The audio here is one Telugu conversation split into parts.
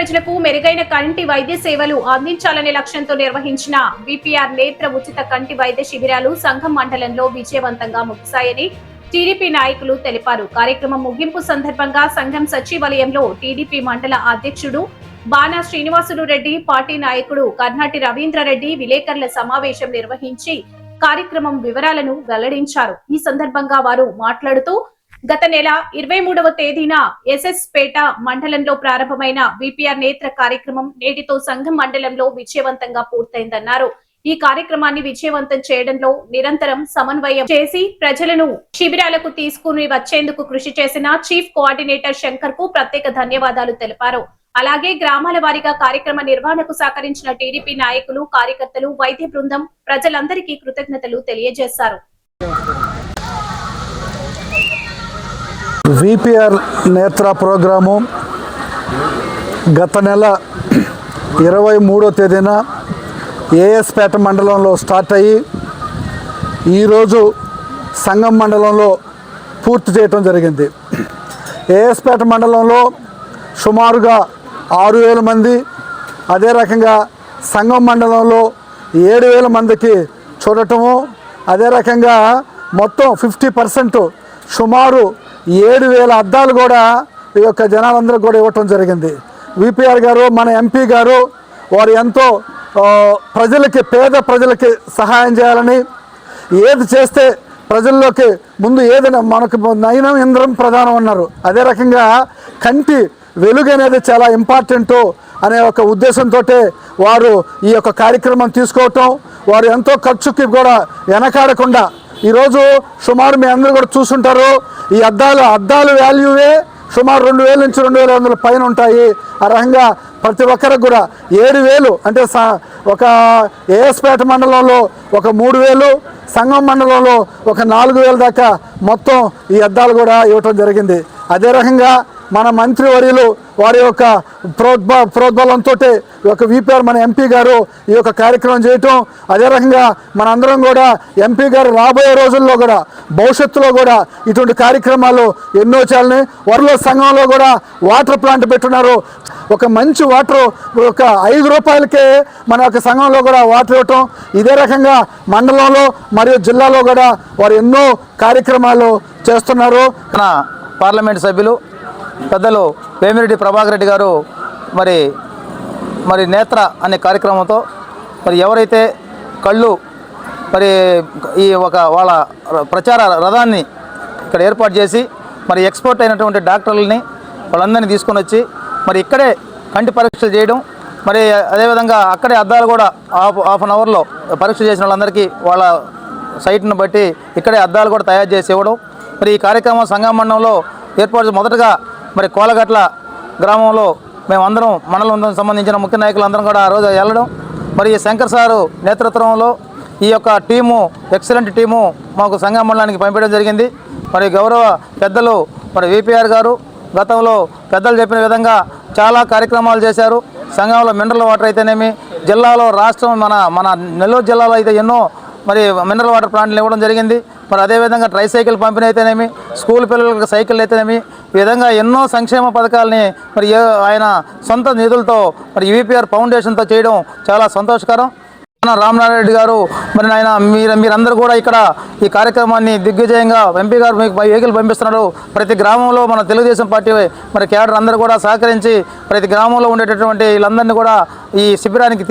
ప్రజలకు మెరుగైన కంటి వైద్య సేవలు అందించాలనే లక్ష్యంతో నిర్వహించిన బీపీఆర్ నేత్ర ఉచిత కంటి వైద్య శిబిరాలు సంఘం మండలంలో విజయవంతంగా ముగిశాయని టీడీపీ నాయకులు తెలిపారు. కార్యక్రమం ముగింపు సందర్భంగా సంఘం సచివాలయంలో టీడీపీ మండల అధ్యక్షుడు బాణా శ్రీనివాసులు రెడ్డి, పార్టీ నాయకుడు కర్నాటి రవీంద్రారెడ్డి విలేకరుల సమావేశం నిర్వహించి కార్యక్రమం వివరాలను వెల్లడించారు. ఈ సందర్భంగా వారు మాట్లాడుతూ గత నెల 23వ తేదీన ఎస్ఎస్ పేట మండలంలో ప్రారంభమైన బీపీఆర్ నేత్ర కార్యక్రమం నేటితో సంఘం మండలంలో విజయవంతంగా పూర్తయిందన్నారు. ఈ కార్యక్రమాన్ని విజయవంతం చేయడంలో నిరంతరం సమన్వయం చేసి ప్రజలను శిబిరాలకు తీసుకుని వచ్చేందుకు కృషి చేసిన చీఫ్ కోఆర్డినేటర్ శంకర్ కు ప్రత్యేక ధన్యవాదాలు తెలిపారు. అలాగే గ్రామాల వారీగా కార్యక్రమ నిర్వహణకు సహకరించిన టీడీపీ నాయకులు, కార్యకర్తలు, వైద్య బృందం ప్రజలందరికీ కృతజ్ఞతలు తెలియజేశారు. విపిఆర్ నేత్ర ప్రోగ్రాము గత నెల 23వ తేదీన ఏఎస్ పేట మండలంలో స్టార్ట్ అయ్యి ఈరోజు సంగం మండలంలో పూర్తి చేయటం జరిగింది. ఏఎస్ పేట మండలంలో సుమారుగా 6,000 మంది, అదే రకంగా సంగం మండలంలో 7,000 మందికి చూడటము, అదే రకంగా మొత్తం 50% సుమారు 7,000 అద్దాలు కూడా ఈ యొక్క జనాలందరూ కూడా ఇవ్వటం జరిగింది. విపిఆర్ గారు, మన ఎంపీ గారు, వారు ఎంతో ప్రజలకి, పేద ప్రజలకి సహాయం చేయాలని, ఏది చేస్తే ప్రజల్లోకి ముందు ఏదైనా మనకు నయనం ఇంద్రం ప్రధానం అన్నారు, అదే రకంగా కంటి వెలుగు అనేది చాలా ఇంపార్టెంటు అనే ఒక ఉద్దేశంతో వారు ఈ యొక్క కార్యక్రమం తీసుకోవటం, వారు ఎంతో ఖర్చుకి కూడా వెనకాడకుండా ఈరోజు సుమారు మీ అందరూ కూడా చూస్తుంటారు, ఈ అద్దాలు వాల్యూవే సుమారు 2,000 నుంచి 2,500 పైన ఉంటాయి. ఆ రకంగా ప్రతి ఒక్కరికి కూడా 7,000 అంటే ఒక ఏఎస్పేట మండలంలో ఒక 3,000, సంగం మండలంలో ఒక 4,000 దాకా మొత్తం ఈ అద్దాలు కూడా ఇవ్వటం జరిగింది. అదే రకంగా మన మంత్రివర్యులు వారి యొక్క ప్రోద్బలంతో ఒక విపిఆర్ మన ఎంపీ గారు ఈ యొక్క కార్యక్రమం చేయటం, అదే రకంగా మనందరం కూడా ఎంపీ గారు రాబోయే రోజుల్లో కూడా భవిష్యత్తులో కూడా ఇటువంటి కార్యక్రమాలు ఎన్నో చేయాలని, వరలో సంఘంలో కూడా వాటర్ ప్లాంట్ పెట్టున్నారు. ఒక మంచి వాటర్ ఒక 5 రూపాయలకే మన యొక్క సంఘంలో కూడా వాటర్ ఇవ్వటం, ఇదే రకంగా మండలంలో మరియు జిల్లాలో కూడా వారు ఎన్నో కార్యక్రమాలు చేస్తున్నారు. పార్లమెంట్ సభ్యులు పెద్దలు వేమిరెడ్డి ప్రభాకర్ రెడ్డి గారు మరి నేత్ర అనే కార్యక్రమంతో మరి ఎవరైతే కళ్ళు ఈ వాళ్ళ ప్రచార రథాన్ని ఇక్కడ ఏర్పాటు చేసి మరి ఎక్స్పోర్ట్ అయినటువంటి డాక్టర్లని వాళ్ళందరినీ తీసుకొని వచ్చి మరి ఇక్కడే కంటి పరీక్షలు చేయడం, మరి అదేవిధంగా అక్కడే అద్దాలు కూడా హాఫ్ అన్ అవర్లో పరీక్ష చేసిన వాళ్ళందరికీ వాళ్ళ సైట్ను బట్టి ఇక్కడే అద్దాలు కూడా తయారు చేసి ఇవ్వడం. మరి ఈ కార్యక్రమం సంగం మండలంలో ఏర్పాటు మొదటగా మరి కోలగట్ల గ్రామంలో మేమందరం మండలం సంబంధించిన ముఖ్య నాయకులు అందరం కూడా ఆ రోజు వెళ్ళడం, మరి శంకర్ సారు నేతృత్వంలో ఈ యొక్క టీము, ఎక్సలెంట్ టీము మాకు సంగం మండలానికి పంపించడం జరిగింది. మరి గౌరవ పెద్దలు మరి విపిఆర్ గారు గతంలో పెద్దలు చెప్పిన విధంగా చాలా కార్యక్రమాలు చేశారు. సంఘంలో మినరల్ వాటర్ అయితేనేమి, జిల్లాలో రాష్ట్రం మన నెల్లూరు జిల్లాలో అయితే ఎన్నో మరి మినరల్ వాటర్ ప్లాంట్లు ఇవ్వడం జరిగింది. మరి అదేవిధంగా ట్రైసైకిల్ పంపిణీ అయితేనేమి, స్కూల్ పిల్లలకు సైకిల్ అయితేనేమి, ఈ విధంగా ఎన్నో సంక్షేమ పథకాలని మరి ఆయన సొంత నిధులతో మరి విపిఆర్ ఫౌండేషన్తో చేయడం చాలా సంతోషకరం. రామనారాయణ రెడ్డి గారు మరి ఆయన మీరందరూ కూడా ఇక్కడ ఈ కార్యక్రమాన్ని దిగ్విజయంగా ఎంపీ గారు మీకు వెహికల్ పంపిస్తున్నారు. ప్రతి గ్రామంలో మన తెలుగుదేశం పార్టీ మరి క్యాడర్ అందరూ కూడా సహకరించి ప్రతి గ్రామంలో ఉండేటటువంటి వీళ్ళందరినీ కూడా ఈ శిబిరానికి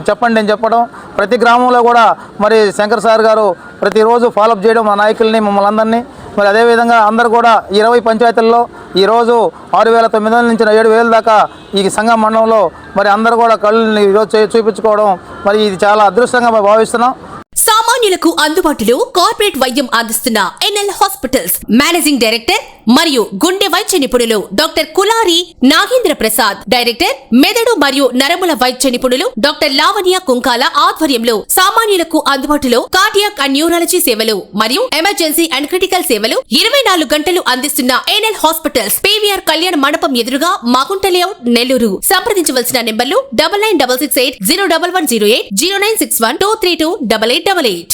చెప్పండి అని చెప్పడం, ప్రతి గ్రామంలో కూడా మరి శంకర్ సార్ గారు ప్రతిరోజు ఫాలోఅప్ చేయడం మా నాయకుల్ని, మమ్మల్ని అందరినీ. మరి అదేవిధంగా అందరూ కూడా 20 పంచాయతీల్లో ఈరోజు 6,900 నుంచి 7,000 దాకా ఈ సంఘం మండలంలో మరి అందరూ కూడా కళ్ళని ఈరోజు చూపించుకోవడం మరి ఇది చాలా అదృష్టంగా భావిస్తున్నాం. సామాన్యులకు అందుబాటులో కార్పొరేట్ వైద్యం అందిస్తున్న ఎన్ఎల్ హాస్పిటల్స్ మేనేజింగ్ డైరెక్టర్ మరియు గుండె వైద్య నిపుణులు డాక్టర్ కులారి నాగేంద్ర ప్రసాద్, డైరెక్టర్ మెదడు మరియు నరముల వైద్య నిపుణులు డాక్టర్ లావణ్య కుంకాల ఆధ్వర్యంలో సామాన్యులకు అందుబాటులో కార్డియాక్ అండ్ న్యూరాలజీ సేవలు మరియు ఎమర్జెన్సీ అండ్ క్రిటికల్ సేవలు 24 గంటలు అందిస్తున్న ఎన్ఎల్ హాస్పిటల్స్ పీవీఆర్ కళ్యాణ మండపం ఎదురుగా మాగుంట లేఅవుట్, నెల్లూరు. సంప్రదించవలసిన నెంబర్లు 9966801108, 0961232888.